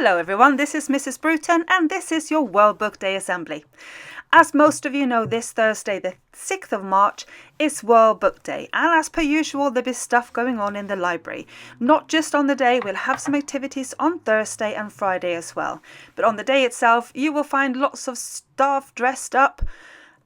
Hello everyone, this is Mrs. Bruton and this is your World Book Day Assembly. As most of you know, this Thursday, the 6th of March, is World Book Day, and as per usual there'll be stuff going on in the library. Not just on the day, we'll have some activities on Thursday and Friday as well. But on the day itself, you will find lots of staff dressed up,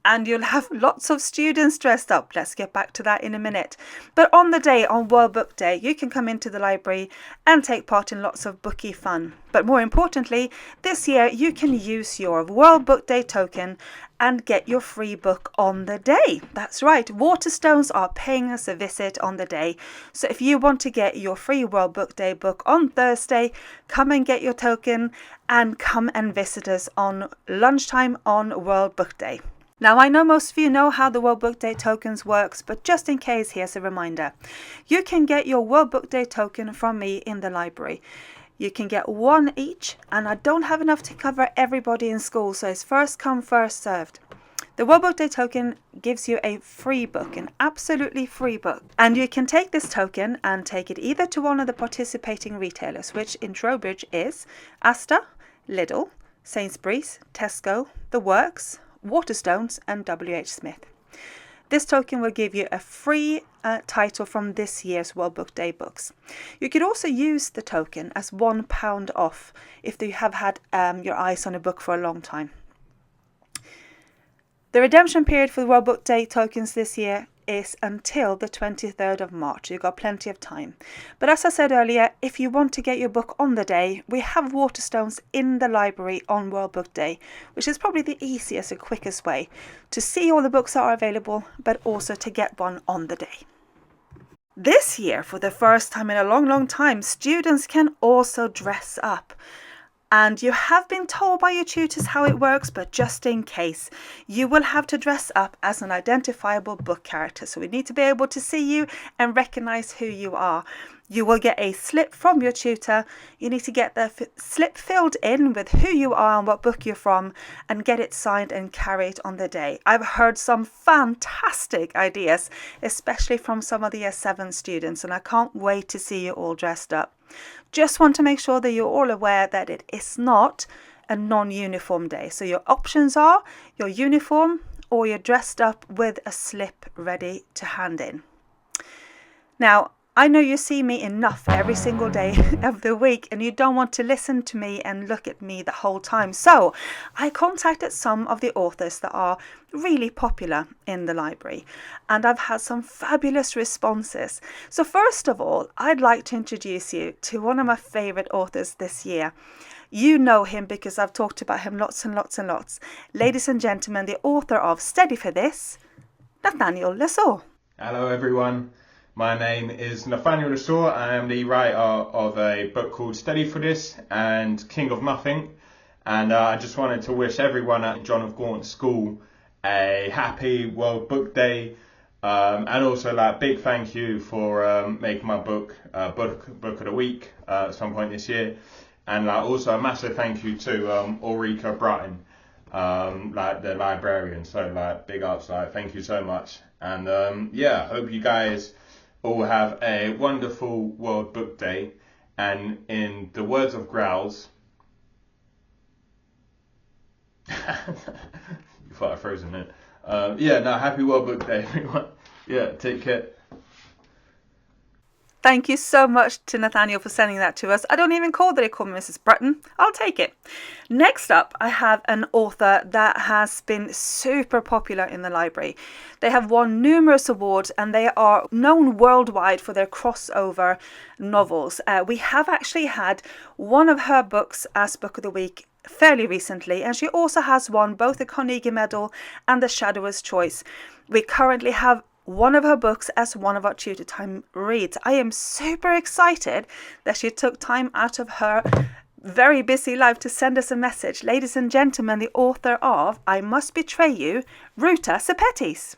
and you'll have lots of students dressed up. Let's get back to that in a minute. But on the day, on World Book Day, you can come into the library and take part in lots of booky fun. But more importantly, this year you can use your World Book Day token and get your free book on the day. That's right, Waterstones are paying us a visit on the day. So if you want to get your free World Book Day book on Thursday, come and get your token and come and visit us on lunchtime on World Book Day. Now, I know most of you know how the World Book Day tokens works, but just in case, here's a reminder. You can get your World Book Day token from me in the library. You can get one each, and I don't have enough to cover everybody in school, so it's first come, first served. The World Book Day token gives you a free book, an absolutely free book. And you can take this token and take it either to one of the participating retailers, which in Trowbridge is Asda, Lidl, Sainsbury's, Tesco, The Works, Waterstones and WH Smith. This token will give you a free title from this year's World Book Day books. You could also use the token as £1 off if you have had your eyes on a book for a long time. The redemption period for the World Book Day tokens this year is until the 23rd of March. You've got plenty of time. But as I said earlier, if you want to get your book on the day, we have Waterstones in the library on World Book Day, which is probably the easiest and quickest way to see all the books that are available, but also to get one on the day. This year, for the first time in a long time, students can also dress up. And you have been told by your tutors how it works, but just in case, you will have to dress up as an identifiable book character. So we need to be able to see you and recognize who you are. You will get a slip from your tutor. You need to get the slip filled in with who you are and what book you're from and get it signed and carry it on the day. I've heard some fantastic ideas, especially from some of the Year 7 students, and I can't wait to see you all dressed up. Just want to make sure that you're all aware that it is not a non-uniform day. So your options are your uniform or you're dressed up with a slip ready to hand in. Now, I know you see me enough every single day of the week and you don't want to listen to me and look at me the whole time. So I contacted some of the authors that are really popular in the library and I've had some fabulous responses. So first of all, I'd like to introduce you to one of my favorite authors this year. You know him because I've talked about him lots and lots and lots. Ladies and gentlemen, the author of Steady for This, Nathaniel Lesaw. Hello everyone. My name is Nathaniel Lesaw. I am the writer of a book called Steady for This and King of Nothing. And I just wanted to wish everyone at John of Gaunt School a happy World Book Day. And also big thank you for making my book book of the week at some point this year. And also a massive thank you to Ulrika Bratton, the librarian. So big ups, thank you so much. And hope you guys all have a wonderful World Book Day, and in the words of Growls, you thought I froze a minute. Happy World Book Day, everyone. Take care. Thank you so much to Nathaniel for sending that to us. I don't even call that he called me Mrs. Bratton. I'll take it. Next up, I have an author that has been super popular in the library. They have won numerous awards and they are known worldwide for their crossover novels. We have actually had one of her books as Book of the Week fairly recently, and she also has won both the Carnegie Medal and the Shadowers' Choice. We currently have one of her books as one of our Tutor Time reads. I am super excited that she took time out of her very busy life to send us a message. Ladies and gentlemen, the author of I Must Betray You, Ruta Sepetys.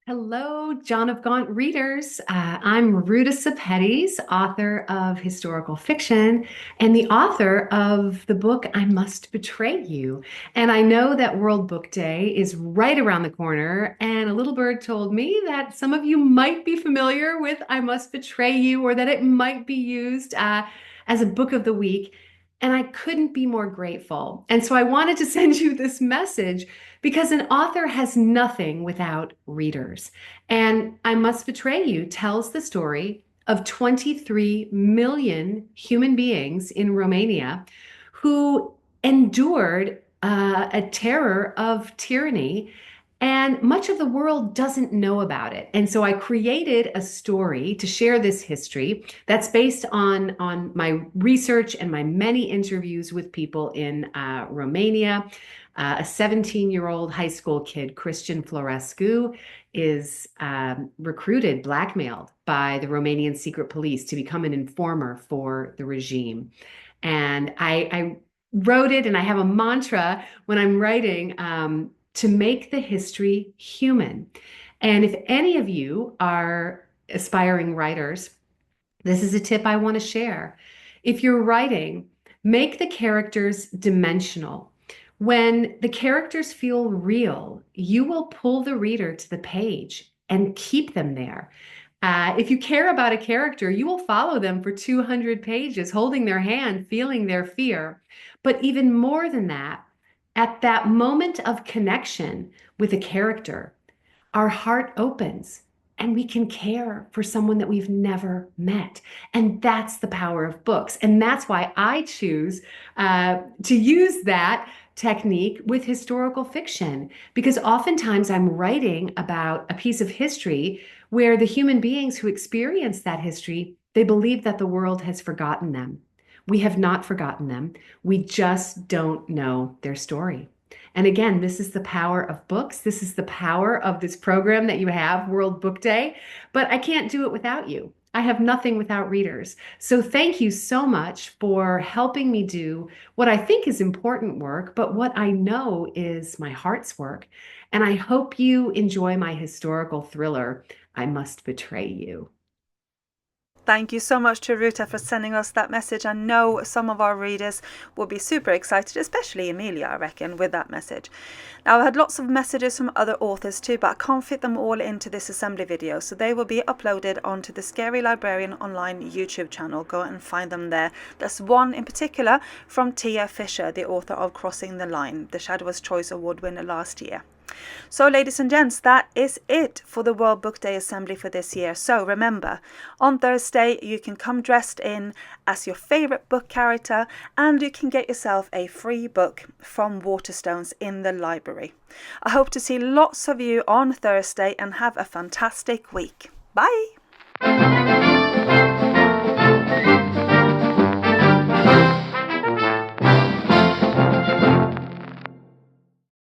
Hello, John of Gaunt readers. I'm Ruta Sepetys, author of historical fiction and the author of the book I Must Betray You. And I know that World Book Day is right around the corner, and a little bird told me that some of you might be familiar with I Must Betray You, or that it might be used as a book of the week. And I couldn't be more grateful. And so I wanted to send you this message because an author has nothing without readers. And I Must Betray You tells the story of 23 million human beings in Romania who endured a terror of tyranny, and much of the world doesn't know about it. And so I created a story to share this history that's based on my research and my many interviews with people in Romania. A 17-year-old high school kid, Christian Florescu, is recruited, blackmailed by the Romanian secret police to become an informer for the regime. And I wrote it, and I have a mantra when I'm writing, to make the history human. And if any of you are aspiring writers, this is a tip I want to share. If you're writing, make the characters dimensional. When the characters feel real, you will pull the reader to the page and keep them there. If you care about a character, you will follow them for 200 pages, holding their hand, feeling their fear. But even more than that, at that moment of connection with a character, our heart opens and we can care for someone that we've never met. And that's the power of books. And that's why I choose to use that technique with historical fiction, because oftentimes I'm writing about a piece of history where the human beings who experience that history, they believe that the world has forgotten them. We have not forgotten them. We just don't know their story. And again, this is the power of books. This is the power of this program that you have, World Book Day. But I can't do it without you. I have nothing without readers. So thank you so much for helping me do what I think is important work, but what I know is my heart's work. And I hope you enjoy my historical thriller, I Must Betray You. Thank you so much to Ruta for sending us that message. I know some of our readers will be super excited, especially Emilia, I reckon, with that message. Now, I've had lots of messages from other authors too, but I can't fit them all into this assembly video, so they will be uploaded onto the Scary Librarian Online YouTube channel. Go and find them there. There's one in particular from Tia Fisher, the author of Crossing the Line, the Shadow's Choice Award winner last year. So, ladies and gents, that is it for the World Book Day Assembly for this year. So remember, on Thursday you can come dressed in as your favourite book character, and you can get yourself a free book from Waterstones in the library. I hope to see lots of you on Thursday, and have a fantastic week. Bye!